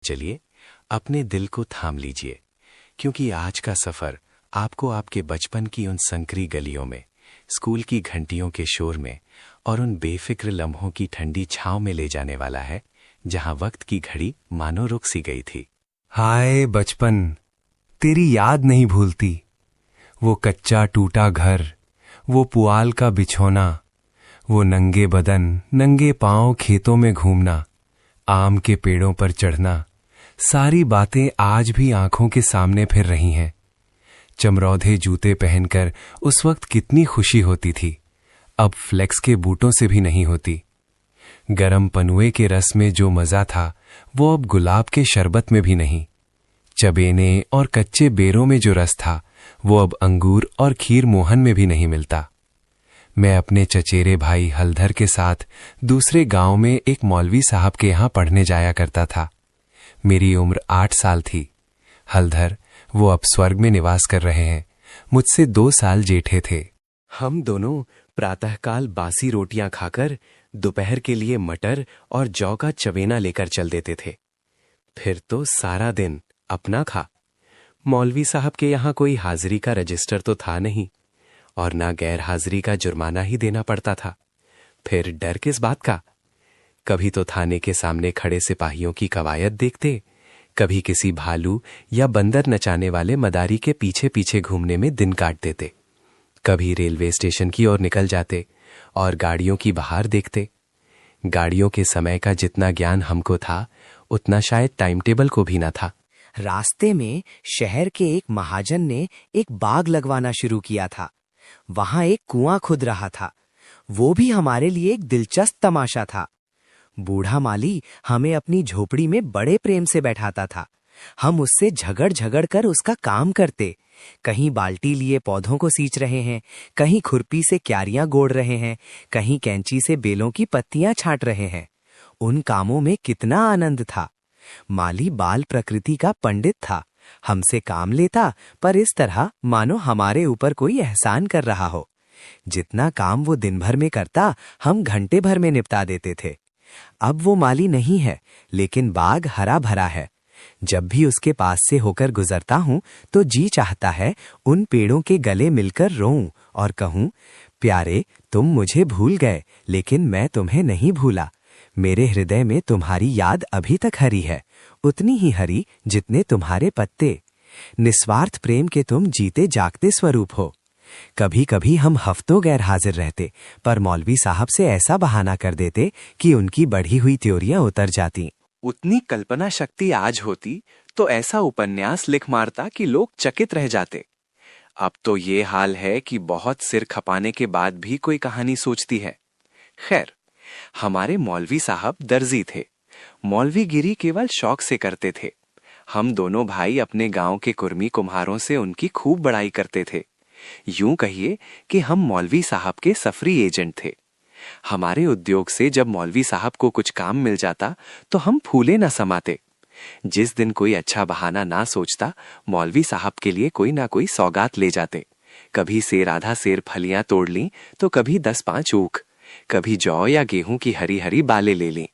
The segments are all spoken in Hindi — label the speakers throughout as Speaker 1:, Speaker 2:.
Speaker 1: चलिए अपने दिल को थाम लीजिए, क्योंकि आज का सफर आपको आपके बचपन की उन संकरी गलियों में, स्कूल की घंटियों के शोर में और उन बेफिक्र लम्हों की ठंडी छांव में ले जाने वाला है, जहां वक्त की घड़ी मानो रुक सी गई थी।
Speaker 2: हाय बचपन, तेरी याद नहीं भूलती। वो कच्चा टूटा घर, वो पुआल का बिछोना, वो नंगे बदन नंगे पांव खेतों में घूमना, आम के पेड़ों पर चढ़ना, सारी बातें आज भी आंखों के सामने फिर रही हैं। चमरौधे जूते पहनकर उस वक्त कितनी खुशी होती थी, अब फ्लेक्स के बूटों से भी नहीं होती। गरम पनुए के रस में जो मजा था वो अब गुलाब के शरबत में भी नहीं। चबेने और कच्चे बेरों में जो रस था वो अब अंगूर और खीर मोहन में भी नहीं मिलता। मैं अपने चचेरे भाई हलधर के साथ दूसरे गांव में एक मौलवी साहब के यहां पढ़ने जाया करता था। मेरी उम्र 8 साल थी। हलधर वो अब स्वर्ग में निवास कर रहे हैं, मुझसे 2 साल जेठे थे।
Speaker 1: हम दोनों प्रातःकाल बासी रोटियां खाकर दोपहर के लिए मटर और जौ का चवेना लेकर चल देते थे। फिर तो सारा दिन अपना खा। मौलवी साहब के यहाँ कोई हाजिरी का रजिस्टर तो था नहीं, और ना गैर हाजिरी का जुर्माना ही देना पड़ता था। फिर डर किस बात का? कभी तो थाने के सामने खड़े सिपाहियों की कवायद देखते, कभी किसी भालू या बंदर नचाने वाले मदारी के पीछे पीछे घूमने में दिन काट देते, कभी रेलवे स्टेशन की ओर निकल जाते और गाड़ियों की बहार देखते। गाड़ियों के समय का जितना ज्ञान हमको था, उतना शायद टाइम टेबल को भी ना था।
Speaker 3: रास्ते में शहर के एक महाजन ने एक बाग लगवाना शुरू किया था। वहां एक कुआं खुद रहा था। वो भी हमारे लिए एक दिलचस्प तमाशा था। बूढ़ा माली हमें अपनी झोपड़ी में बड़े प्रेम से बैठाता था। हम उससे झगड़ झगड़ कर उसका काम करते। कहीं बाल्टी लिए पौधों को सींच रहे हैं, कहीं खुरपी से क्यारियां गोड़ रहे हैं, कहीं कैंची से बेलों की पत्तियां छांट रहे हैं। उन कामों में कितना आनंद था। माली बाल प्रकृति का पंडित था। हमसे काम लेता, पर इस तरह मानो हमारे ऊपर कोई एहसान कर रहा हो। जितना काम वो दिन भर में करता, हम घंटे भर में निपटा देते थे। अब वो माली नहीं है, लेकिन बाग हरा भरा है। जब भी उसके पास से होकर गुजरता हूं तो जी चाहता है उन पेड़ों के गले मिलकर रोऊं और कहूं, प्यारे तुम मुझे भूल गए, लेकिन मैं तुम्हें नहीं भूला। मेरे हृदय में तुम्हारी याद अभी तक हरी है, उतनी ही हरी जितने तुम्हारे पत्ते। निस्वार्थ प्रेम के तुम जीते जागते स्वरूप हो। कभी कभी हम हफ्तों गैर हाजिर रहते, पर मौलवी साहब से ऐसा बहाना कर देते कि उनकी बढ़ी हुई त्योरियां उतर जाती।
Speaker 1: उतनी कल्पना शक्ति आज होती तो ऐसा उपन्यास लिख मारता कि लोग चकित रह जाते। अब तो ये हाल है कि बहुत सिर खपाने के बाद भी कोई कहानी सोचती है। खैर, हमारे मौलवी साहब दर्जी थे। मौलवीगिरी केवल शौक से करते थे। हम दोनों भाई अपने गांव के कुर्मी कुम्हारों से उनकी खूब बड़ाई करते थे। यूं कहिए कि हम मौलवी साहब के सफरी एजेंट थे। हमारे उद्योग से जब मौलवी साहब को कुछ काम मिल जाता तो हम फूले न समाते। जिस दिन कोई अच्छा बहाना ना सोचता, मौलवी साहब के लिए कोई ना कोई सौगात ले जाते। कभी सेर आधा सेर फलियां तोड़ लीं तो कभी 10-5 ऊख, कभी जौ या गेहूं की हरी हरी बालें ले लीं।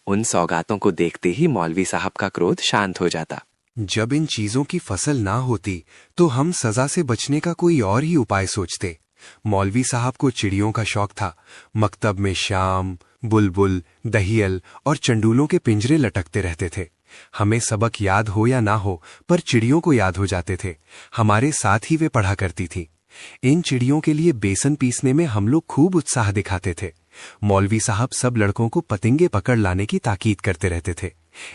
Speaker 1: उन सौगातों को देखते ही मौलवी साहब का क्रोध शांत हो जाता।
Speaker 2: जब इन चीजों की फसल ना होती तो हम सजा से बचने का कोई और ही उपाय सोचते। मौलवी साहब को चिड़ियों का शौक था। मकतब में शाम, बुलबुल, दहियल और चंडूलों के पिंजरे लटकते रहते थे। हमें सबक याद हो या ना हो, पर चिड़ियों को याद हो जाते थे। हमारे साथ ही वे पढ़ा करती थी। इन चिड़ियों के लिए बेसन पीसने में हम लोग खूब उत्साह दिखाते थे। मौलवी साहब सब लड़कों को पतिंगे पकड़ लाने की ताकीद करते रहते थे।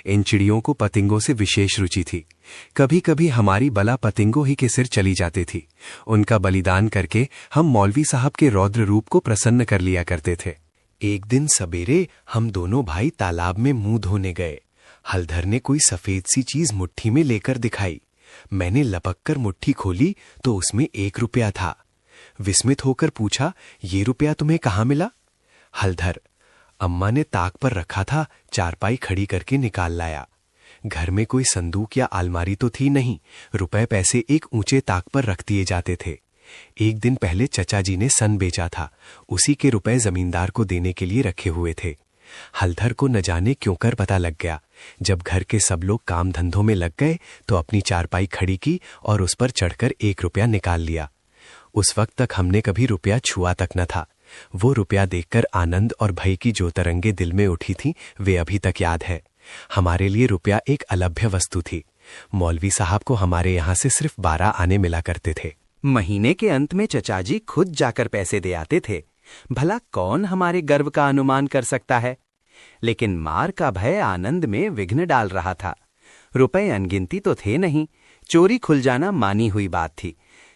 Speaker 2: इन चिड़ियों को पतिंगों से विशेष रुचि थी। कभी कभी हमारी बला पतिंगों ही के सिर चली जाती थी। उनका बलिदान करके हम मौलवी साहब के रौद्र रूप को प्रसन्न कर लिया करते थे।
Speaker 1: एक दिन सवेरे हम दोनों भाई तालाब में मुंह धोने गए। हलधर ने कोई सफेद सी चीज मुट्ठी में लेकर दिखाई। मैंने लपक कर मुट्ठी खोली तो उसमें 1 रुपया था। विस्मित होकर पूछा, ये रुपया तुम्हें कहाँ मिला? हलधर, अम्मा ने ताक पर रखा था, चारपाई खड़ी करके निकाल लाया। घर में कोई संदूक या अलमारी तो थी नहीं। रुपए पैसे एक ऊंचे ताक पर रख दिए जाते थे।
Speaker 2: एक दिन पहले चचा जी ने सन बेचा था। उसी के रुपए जमींदार को देने के लिए रखे हुए थे। हलधर को न जाने क्यों कर पता लग गया। जब घर के सब लोग काम धंधों में लग गए तो अपनी चारपाई खड़ी की और उस पर चढ़कर 1 रुपया निकाल लिया। उस वक्त तक हमने कभी रुपया छुआ तक न था। वो रुपया देखकर आनंद और भय की जो तरंगे दिल में उठी थी वे अभी तक याद है। हमारे लिए रुपया एक अलभ्य वस्तु थी। मौलवी साहब को हमारे यहाँ से सिर्फ 12 आने मिला करते थे।
Speaker 3: महीने के अंत में चचाजी खुद जाकर पैसे दे आते थे। भला कौन हमारे गर्व का अनुमान कर सकता है। लेकिन मार का भय आनंद में विघ्न डाल रहा था। रुपए अनगिनती तो थे नहीं, चोरी खुल जाना मानी हुई बात थी।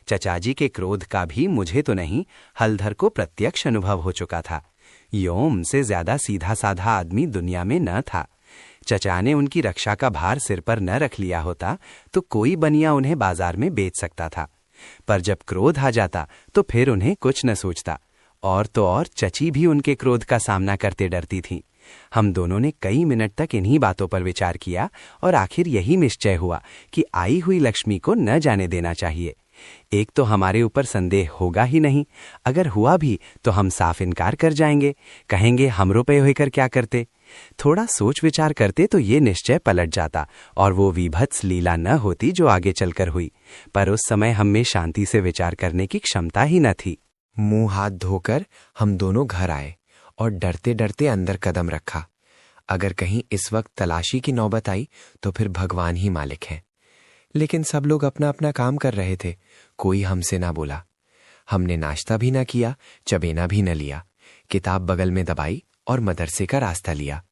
Speaker 3: चचाजी के क्रोध का भी मुझे तो नहीं, हलधर को प्रत्यक्ष अनुभव हो चुका था। योम से ज्यादा सीधा साधा आदमी दुनिया में न था। चचा ने उनकी रक्षा का भार सिर पर न रख लिया होता तो कोई बनिया उन्हें बाजार में बेच सकता था। पर जब क्रोध आ जाता तो फिर उन्हें कुछ न सोचता। और तो और चची भी उनके क्रोध का सामना करते डरती थी। हम दोनों ने कई मिनट तक इन्हीं बातों पर विचार किया और आखिर यही निश्चय हुआ कि आई हुई लक्ष्मी को न जाने देना चाहिए। एक तो हमारे ऊपर संदेह होगा ही नहीं, अगर हुआ भी तो हम साफ इनकार कर जाएंगे, कहेंगे हम रुपए होकर क्या करते। थोड़ा सोच विचार करते तो ये निश्चय पलट जाता और वो विभत्स लीला न होती जो आगे चलकर हुई। पर उस समय हम में शांति से विचार करने की क्षमता ही न थी।
Speaker 2: मुंह हाथ धोकर हम दोनों घर आए और डरते डरते अंदर कदम रखा। अगर कहीं इस वक्त तलाशी की नौबत आई तो फिर भगवान ही मालिक है। लेकिन सब लोग अपना अपना काम कर रहे थे, कोई हमसे ना बोला। हमने नाश्ता भी ना किया, चबेना भी न लिया। किताब बगल में दबाई और मदरसे का रास्ता लिया।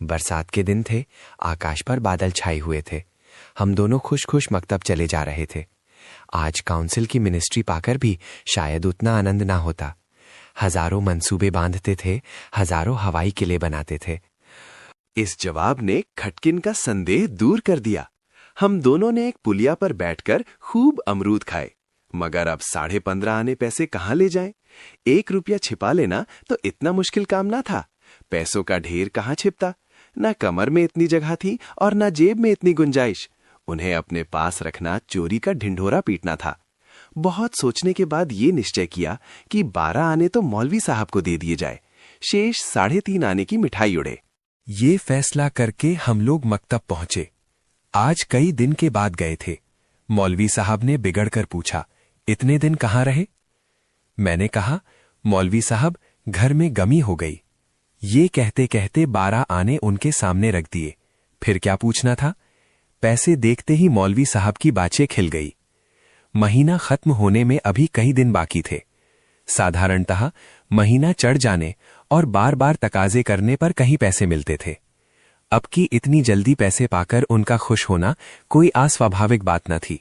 Speaker 2: बरसात के दिन थे, आकाश पर बादल छाए हुए थे। हम दोनों खुश खुश मकतब चले जा रहे थे। आज काउंसिल की मिनिस्ट्री पाकर भी शायद उतना आनंद ना होता। हजारों मंसूबे बांधते थे, हजारों हवाई किले बनाते थे।
Speaker 1: इस जवाब ने खटकिन का संदेह दूर कर दिया। हम दोनों ने एक पुलिया पर बैठकर खूब अमरूद खाए। मगर अब 15.5 आने पैसे कहाँ ले जाएं? 1 रुपया छिपा लेना तो इतना मुश्किल काम ना था। पैसों का ढेर कहाँ छिपता? ना कमर में इतनी जगह थी और ना जेब में इतनी गुंजाइश। उन्हें अपने पास रखना चोरी का ढिंढोरा पीटना था। बहुत सोचने के बाद ये निश्चय किया कि 12 आने तो मौलवी साहब को दे दिए जाए, शेष 3.5 आने की मिठाई उड़े।
Speaker 2: ये फैसला करके हम लोग मकतब पहुंचे। आज कई दिन के बाद गए थे। मौलवी साहब ने बिगड़कर पूछा, इतने दिन कहाँ रहे? मैंने कहा, मौलवी साहब घर में गमी हो गई। ये कहते कहते 12 आने उनके सामने रख दिए। फिर क्या पूछना था? पैसे देखते ही मौलवी साहब की बातें खिल गई। महीना खत्म होने में अभी कई दिन बाकी थे। साधारणतः महीना चढ़ जाने और बार बार तकाजे करने पर कहीं पैसे मिलते थे। अब की इतनी जल्दी पैसे पाकर उनका खुश होना कोई अस्वाभाविक बात न थी।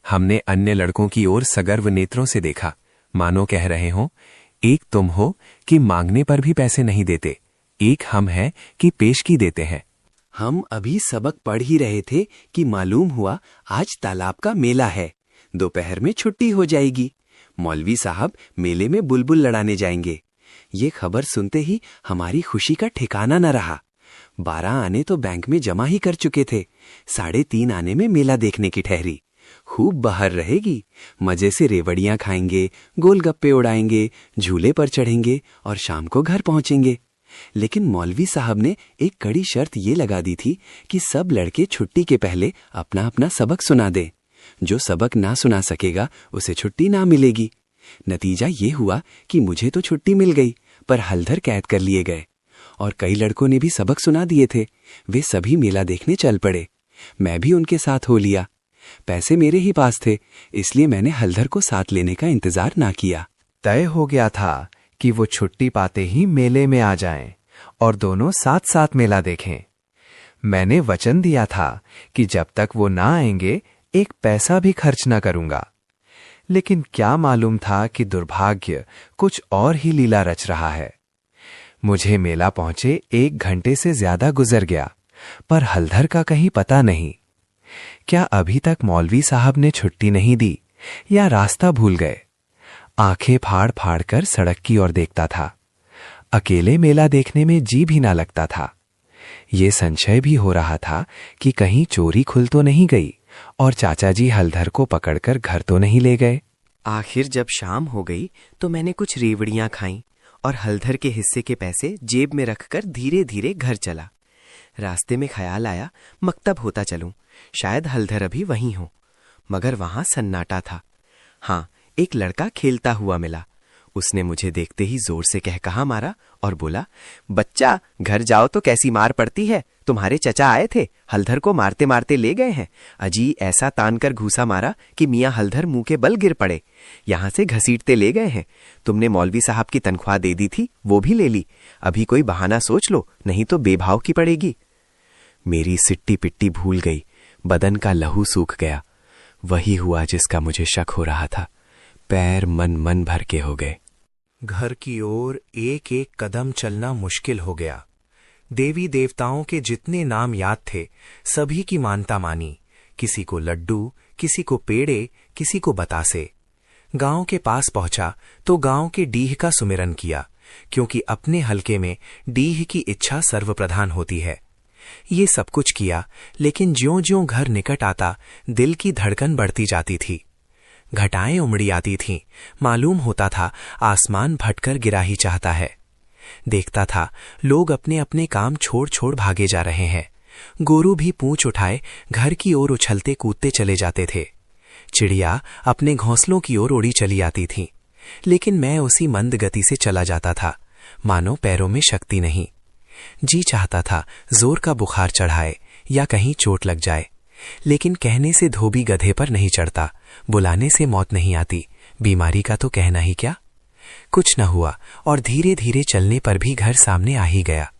Speaker 2: हमने अन्य लड़कों की ओर सगर्व नेत्रों से देखा, मानो कह रहे हों, एक तुम हो कि मांगने पर भी पैसे नहीं देते, एक हम हैं कि पेशगी देते हैं।
Speaker 3: हम अभी सबक पढ़ ही रहे थे कि मालूम हुआ आज तालाब का मेला है, दोपहर में छुट्टी हो जाएगी। मौलवी साहब मेले में बुलबुल लड़ाने जाएंगे। ये खबर सुनते ही हमारी खुशी का ठिकाना न रहा। 12 आने तो बैंक में जमा ही कर चुके थे, 3.5 आने में मेला देखने की ठहरी। खूब बाहर रहेगी, मजे से रेवड़ियां खाएंगे, गोलगप्पे उड़ाएंगे, झूले पर चढ़ेंगे और शाम को घर पहुंचेंगे। लेकिन मौलवी साहब ने एक कड़ी शर्त ये लगा दी थी कि सब लड़के छुट्टी के पहले अपना अपना सबक सुना दे। जो सबक ना सुना सकेगा उसे छुट्टी ना मिलेगी। नतीजा ये हुआ कि मुझे तो छुट्टी मिल गई, पर हलधर कैद कर लिए गए। और कई लड़कों ने भी सबक सुना दिए थे। वे सभी मेला देखने चल पड़े। मैं भी उनके साथ हो लिया। पैसे मेरे ही पास थे, इसलिए मैंने हलधर को साथ लेने का इंतजार ना किया।
Speaker 2: तय हो गया था कि वो छुट्टी पाते ही मेले में आ जाएं और दोनों साथ साथ मेला देखें। मैंने वचन दिया था कि जब तक वो ना आएंगे एक पैसा भी खर्च न करूंगा। लेकिन क्या मालूम था कि दुर्भाग्य कुछ और ही लीला रच रहा है। मुझे मेला पहुंचे 1 घंटे से ज्यादा गुजर गया, पर हलधर का कहीं पता नहीं। क्या अभी तक मौलवी साहब ने छुट्टी नहीं दी या रास्ता भूल गए? आंखें फाड़ फाड़ कर सड़क की ओर देखता था। अकेले मेला देखने में जी भी ना लगता था। ये संशय भी हो रहा था कि कहीं चोरी खुल तो नहीं गई और चाचा जी हलधर को पकड़कर घर तो नहीं ले गए।
Speaker 3: आखिर जब शाम हो गई तो मैंने कुछ रेवड़ियां खाईं और हलधर के हिस्से के पैसे जेब में रखकर धीरे धीरे घर चला। रास्ते में ख्याल आया मकतब होता चलूं, शायद हलधर अभी वहीं हो, मगर वहां सन्नाटा था। हाँ, एक लड़का खेलता हुआ मिला। उसने मुझे देखते ही जोर से कहकहा मारा और बोला, बच्चा घर जाओ तो कैसी मार पड़ती है, तुम्हारे चचा आए थे, हलधर को मारते मारते ले गए हैं। अजी ऐसा तान कर घूसा मारा कि मियाँ हलधर मुंह के बल गिर पड़े। यहां से घसीटते ले गए हैं। तुमने मौलवी साहब की तनख्वाह दे दी थी, वो भी ले ली। अभी कोई बहाना सोच लो, नहीं तो बेभाव की पड़ेगी। मेरी सिट्टी पिट्टी भूल गई, बदन का लहू सूख गया। वही हुआ जिसका मुझे शक हो रहा था। पैर मन मन भर के हो गए।
Speaker 2: घर की ओर एक एक कदम चलना मुश्किल हो गया। देवी देवताओं के जितने नाम याद थे सभी की मानता मानी। किसी को लड्डू, किसी को पेड़े, किसी को बतासे। गांव के पास पहुंचा तो गांव के डीह का सुमिरन किया, क्योंकि अपने हलके में डीह की इच्छा सर्वप्रधान होती है। ये सब कुछ किया, लेकिन ज्यों-ज्यों घर निकट आता दिल की धड़कन बढ़ती जाती थी। घटाएं उमड़ी आती थीं, मालूम होता था आसमान भटकर गिरा ही चाहता है। देखता था लोग अपने अपने काम छोड़ छोड़ भागे जा रहे हैं। गोरू भी पूंछ उठाए घर की ओर उछलते कूदते चले जाते थे। चिड़िया अपने घोंसलों की ओर उड़ी चली आती थीं, लेकिन मैं उसी मंद गति से चला जाता था, मानो पैरों में शक्ति नहीं। जी चाहता था जोर का बुखार चढ़ाए या कहीं चोट लग जाए, लेकिन कहने से धोबी गधे पर नहीं चढ़ता, बुलाने से मौत नहीं आती, बीमारी का तो कहना ही क्या। कुछ न हुआ और धीरे धीरे चलने पर भी घर सामने आ ही गया।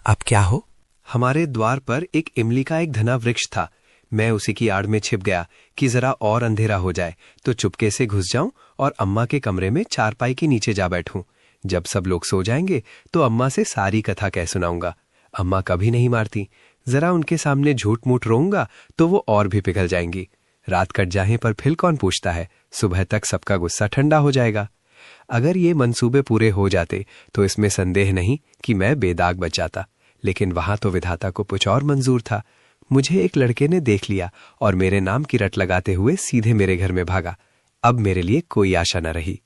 Speaker 2: अब क्या हो?
Speaker 4: हमारे द्वार पर एक इमली का एक घना वृक्ष था। मैं उसी की आड़ में छिप गया कि जरा और अंधेरा हो जाए तो चुपके से घुस जाऊं और अम्मा के कमरे में चारपाई के नीचे जा बैठूं। जब सब लोग सो जाएंगे तो अम्मा से सारी कथा कह सुनाऊंगा। अम्मा कभी नहीं मारती, जरा उनके सामने झूठ मूठ रोऊंगा तो वो और भी पिघल जाएंगी। रात कट जाने पर फिर कौन पूछता है, सुबह तक सबका गुस्सा ठंडा हो जाएगा। अगर ये मंसूबे पूरे हो जाते तो इसमें संदेह नहीं कि मैं बेदाग बच जाता, लेकिन वहां तो विधाता को कुछ और मंजूर था। मुझे एक लड़के ने देख लिया और मेरे नाम की रट लगाते हुए सीधे मेरे घर में भागा। अब मेरे लिए कोई आशा न रही।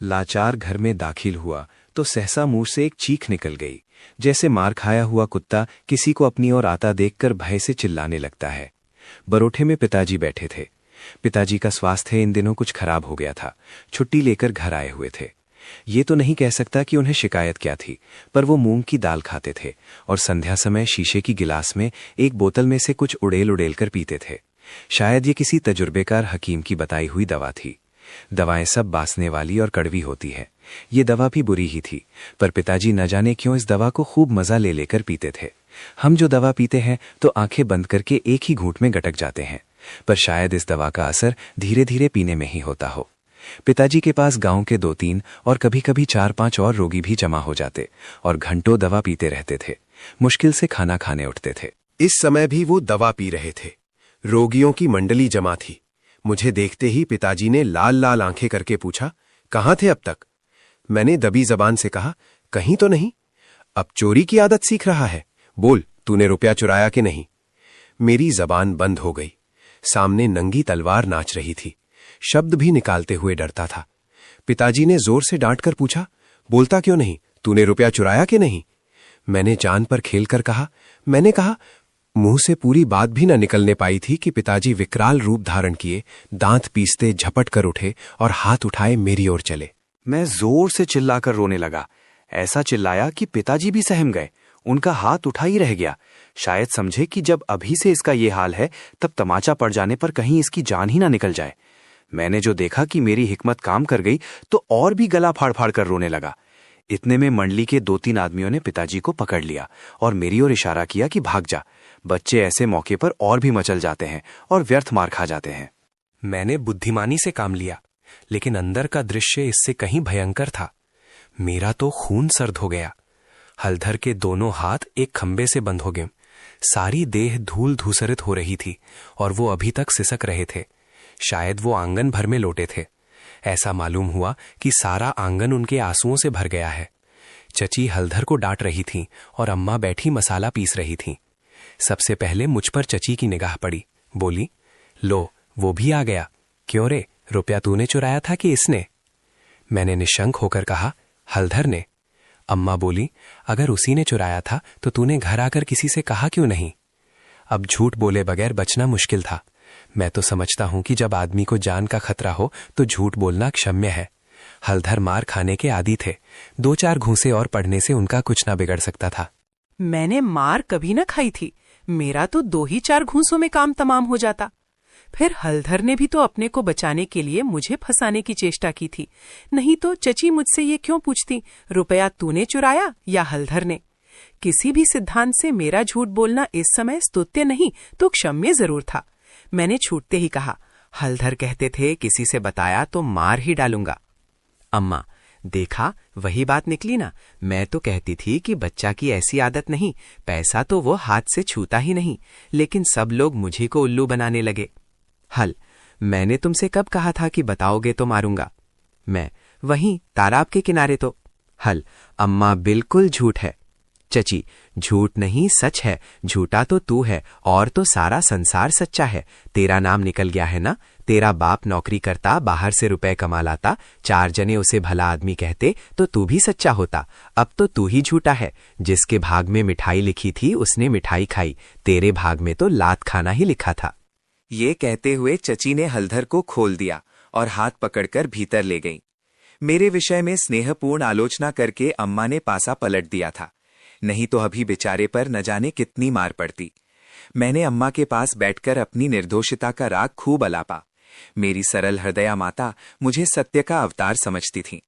Speaker 1: लाचार घर में दाखिल हुआ तो सहसा मुंह से एक चीख निकल गई, जैसे मार खाया हुआ कुत्ता किसी को अपनी ओर आता देखकर भय से चिल्लाने लगता है। बरोठे में पिताजी बैठे थे। पिताजी का स्वास्थ्य इन दिनों कुछ खराब हो गया था। छुट्टी लेकर घर आए हुए थे। ये तो नहीं कह सकता कि उन्हें शिकायत क्या थी, पर वो मूंग की दाल खाते थे और संध्या समय शीशे की गिलास में एक बोतल में से कुछ उड़ेल उड़ेल कर पीते थे। शायद ये किसी तजुर्बेकार हकीम की बताई हुई दवा थी। दवाएं सब बासने वाली और कड़वी होती है। ये दवा भी बुरी ही थी, पर पिताजी न जाने क्यों इस दवा को खूब मजा ले लेकर पीते थे। हम जो दवा पीते हैं तो आंखें बंद करके एक ही घूंट में गटक जाते हैं, पर शायद इस दवा का असर धीरे धीरे पीने में ही होता हो। पिताजी के पास गांव के 2-3 और कभी कभी 4-5 और रोगी भी जमा हो जाते और घंटों दवा पीते रहते थे। मुश्किल से खाना खाने उठते थे।
Speaker 4: इस समय भी वो दवा पी रहे थे। रोगियों की मंडली जमा थी। मुझे देखते ही पिताजी ने लाल लाल आंखें करके पूछा, कहाँ थे अब तक? मैंने दबी जबान से कहा, कहीं तो नहीं। अब चोरी की आदत सीख रहा है, बोल तूने रुपया चुराया कि नहीं? मेरी जबान बंद हो गई। सामने नंगी तलवार नाच रही थी। शब्द भी निकालते हुए डरता था। पिताजी ने जोर से डांट कर पूछा, बोलता क्यों नहीं? तूने रुपया चुराया कि नहीं? मैंने जान पर खेलकर कहा, मैंने कहा। मुंह से पूरी बात भी न निकलने पाई थी कि पिताजी विकराल रूप धारण किए, दांत पीसते झपट कर उठे और हाथ उठाए मेरी ओर चले।
Speaker 1: मैं जोर से चिल्लाकर रोने लगा। ऐसा चिल्लाया कि पिताजी भी सहम गए। उनका हाथ उठा ही रह गया। शायद समझे कि जब अभी से इसका ये हाल है तब तमाचा पड़ जाने पर कहीं इसकी जान ही ना निकल जाए। मैंने जो देखा कि मेरी हिकमत काम कर गई तो और भी गला फाड़ फाड़ कर रोने लगा। इतने में मंडली के 2-3 आदमियों ने पिताजी को पकड़ लिया और मेरी ओर इशारा किया कि भाग जा। बच्चे ऐसे मौके पर और भी मचल जाते हैं और व्यर्थ मार खा जाते हैं।
Speaker 2: मैंने बुद्धिमानी से काम लिया, लेकिन अंदर का दृश्य इससे कहीं भयंकर था। मेरा तो खून सर्द हो गया। हलधर के दोनों हाथ एक खंबे से बंद हो गए। सारी देह धूल धूसरित हो रही थी और वो अभी तक सिसक रहे थे। शायद वो आंगन भर में लोटे थे। ऐसा मालूम हुआ कि सारा आंगन उनके आंसुओं से भर गया है। चची हलधर को डांट रही थी और अम्मा बैठी मसाला पीस रही थी। सबसे पहले मुझ पर चची की निगाह पड़ी। बोली, लो वो भी आ गया। क्यों रे, रुपया तूने चुराया था कि इसने? मैंने निशंक होकर कहा, हलधर ने। अम्मा बोली, अगर उसी ने चुराया था तो तूने घर आकर किसी से कहा क्यों नहीं? अब झूठ बोले बगैर बचना मुश्किल था। मैं तो समझता हूं कि जब आदमी को जान का खतरा हो तो झूठ बोलना क्षम्य है। हलधर मार खाने के आदी थे। 2-4 घूंसे और पड़ने से उनका कुछ ना बिगड़ सकता था।
Speaker 5: मैंने मार कभी न खाई थी। मेरा तो 2-4 घूंसों में काम तमाम हो जाता। फिर हलधर ने भी तो अपने को बचाने के लिए मुझे फंसाने की चेष्टा की थी। नहीं तो चची मुझसे ये क्यों पूछती, रुपया तूने चुराया या हलधर ने? किसी भी सिद्धांत से मेरा झूठ बोलना इस समय स्तुत्य नहीं तो क्षम्य जरूर था। मैंने छूटते ही कहा, हलधर कहते थे किसी से बताया तो मार ही डालूंगा। अम्मा, देखा वही बात निकली ना। मैं तो कहती थी कि बच्चा की ऐसी आदत नहीं, पैसा तो वो हाथ से छूता ही नहीं, लेकिन सब लोग मुझे को उल्लू बनाने लगे। हल, मैंने तुमसे कब कहा था कि बताओगे तो मारूंगा? मैं, वहीं तालाब के किनारे तो। हल, अम्मा बिल्कुल झूठ है। चची, झूठ नहीं सच है। झूठा तो तू है और तो सारा संसार सच्चा है। तेरा नाम निकल गया है ना। तेरा बाप नौकरी करता, बाहर से रुपए कमा लाता, 4 जने उसे भला आदमी कहते तो तू भी सच्चा होता। अब तो तू ही झूठा है। जिसके भाग में मिठाई लिखी थी उसने मिठाई खाई, तेरे भाग में तो लात खाना ही लिखा था।
Speaker 1: ये कहते हुए चची ने हलधर को खोल दिया और हाथ पकड़कर भीतर ले गई। मेरे विषय में स्नेहपूर्ण आलोचना करके अम्मा ने पासा पलट दिया था, नहीं तो अभी बेचारे पर न जाने कितनी मार पड़ती। मैंने अम्मा के पास बैठकर अपनी निर्दोषिता का राग खूब अलापा। मेरी सरल हृदया माता मुझे सत्य का अवतार समझती थीं।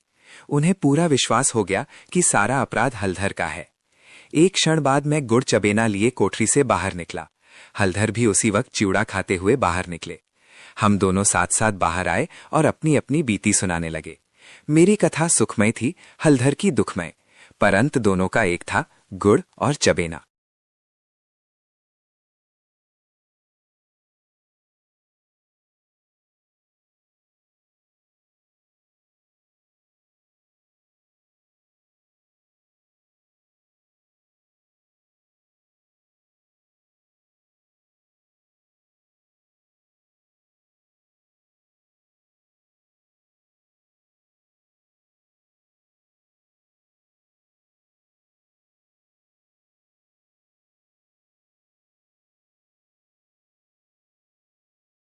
Speaker 1: उन्हें पूरा विश्वास हो गया कि सारा अपराध हलधर का है। एक क्षण बाद मैं गुड़ चबेना लिए कोठरी से बाहर निकला। हलधर भी उसी वक्त चिवड़ा खाते हुए बाहर निकले। हम दोनों साथ साथ बाहर आए और अपनी अपनी बीती सुनाने लगे। मेरी कथा सुखमय थी, हलधर की दुखमय, पर अंत दोनों का एक था, गुड़ और चबेना।